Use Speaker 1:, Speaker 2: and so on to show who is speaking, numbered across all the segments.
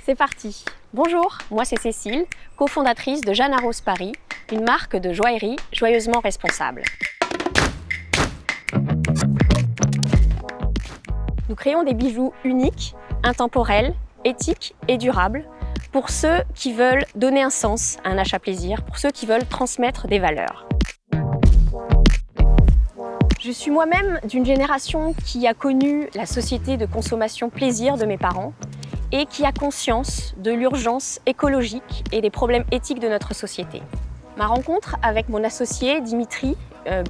Speaker 1: C'est parti. Bonjour, moi c'est Cécile, cofondatrice de Jeanne Arose Paris, une marque de joaillerie joyeusement responsable. Nous créons des bijoux uniques, intemporels, éthiques et durables pour ceux qui veulent donner un sens à un achat plaisir, pour ceux qui veulent transmettre des valeurs. Je suis moi-même d'une génération qui a connu la société de consommation plaisir de mes parents et qui a conscience de l'urgence écologique et des problèmes éthiques de notre société. Ma rencontre avec mon associé Dimitri,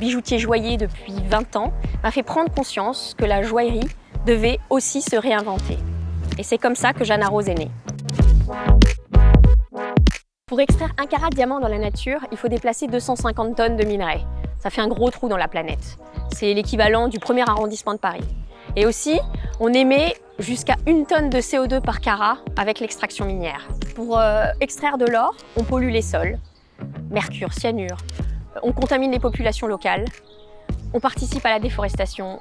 Speaker 1: bijoutier joaillier depuis 20 ans, m'a fait prendre conscience que la joaillerie devait aussi se réinventer. Et c'est comme ça que Jeanne Arose est née. Pour extraire 1 carat de diamant dans la nature, il faut déplacer 250 tonnes de minerais. Ça fait un gros trou dans la planète. C'est l'équivalent du 1er arrondissement de Paris. Et aussi, on émet jusqu'à 1 tonne de CO2 par carat avec l'extraction minière. Pour extraire de l'or, on pollue les sols, mercure, cyanure, on contamine les populations locales, on participe à la déforestation,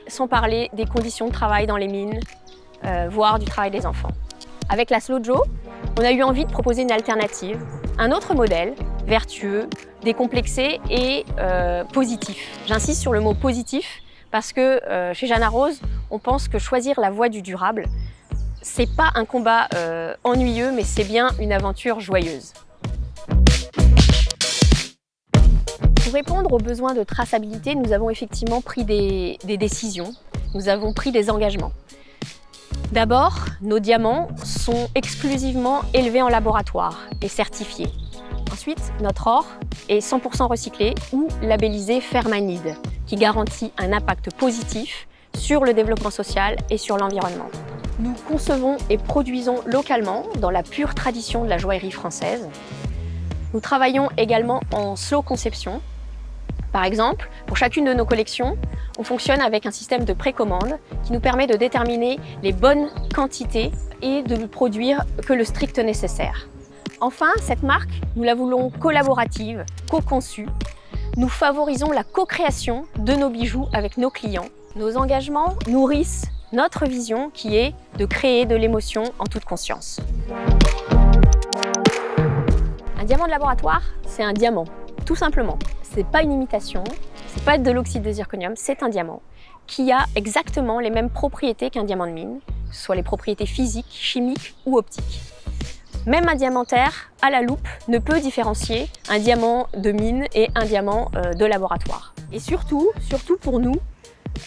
Speaker 1: sans parler des conditions de travail dans les mines, voire du travail des enfants. Avec la Slojo, on a eu envie de proposer une alternative, un autre modèle, vertueux, décomplexé et positif. J'insiste sur le mot positif parce que chez Jeanne Arose, on pense que choisir la voie du durable, c'est pas un combat ennuyeux, mais c'est bien une aventure joyeuse. Pour répondre aux besoins de traçabilité, nous avons effectivement pris des décisions, nous avons pris des engagements. D'abord, nos diamants sont exclusivement élevés en laboratoire et certifiés. Ensuite, notre or est 100% recyclé ou labellisé Fairmanid, qui garantit un impact positif sur le développement social et sur l'environnement. Nous concevons et produisons localement dans la pure tradition de la joaillerie française. Nous travaillons également en slow conception. Par exemple, pour chacune de nos collections, on fonctionne avec un système de précommande qui nous permet de déterminer les bonnes quantités et de ne produire que le strict nécessaire. Enfin, cette marque, nous la voulons collaborative, co-conçue. Nous favorisons la co-création de nos bijoux avec nos clients. Nos engagements nourrissent notre vision qui est de créer de l'émotion en toute conscience. Un diamant de laboratoire, c'est un diamant, tout simplement. C'est pas une imitation, c'est pas de l'oxyde de zirconium, c'est un diamant qui a exactement les mêmes propriétés qu'un diamant de mine, que ce soit les propriétés physiques, chimiques ou optiques. Même un diamantaire à la loupe ne peut différencier un diamant de mine et un diamant de laboratoire. Et surtout pour nous,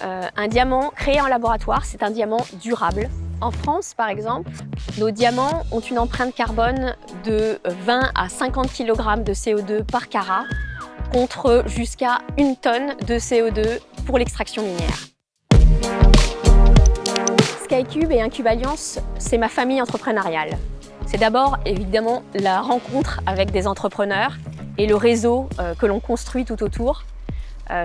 Speaker 1: un diamant créé en laboratoire, c'est un diamant durable. En France, par exemple, nos diamants ont une empreinte carbone de 20 à 50 kg de CO2 par carat, contre jusqu'à 1 tonne de CO2 pour l'extraction minière. SkyCube et Incube Alliance, c'est ma famille entrepreneuriale. C'est d'abord évidemment la rencontre avec des entrepreneurs et le réseau que l'on construit tout autour.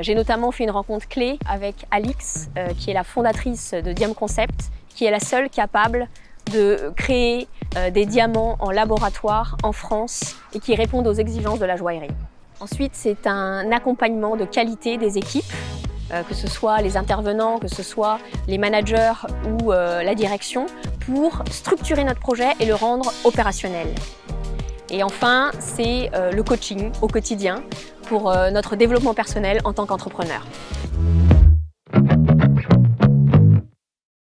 Speaker 1: J'ai notamment fait une rencontre clé avec Alix, qui est la fondatrice de Diam Concept, qui est la seule capable de créer des diamants en laboratoire en France et qui répondent aux exigences de la joaillerie. Ensuite, c'est un accompagnement de qualité des équipes, que ce soit les intervenants, que ce soit les managers ou la direction, pour structurer notre projet et le rendre opérationnel. Et enfin, c'est le coaching au quotidien pour notre développement personnel en tant qu'entrepreneur.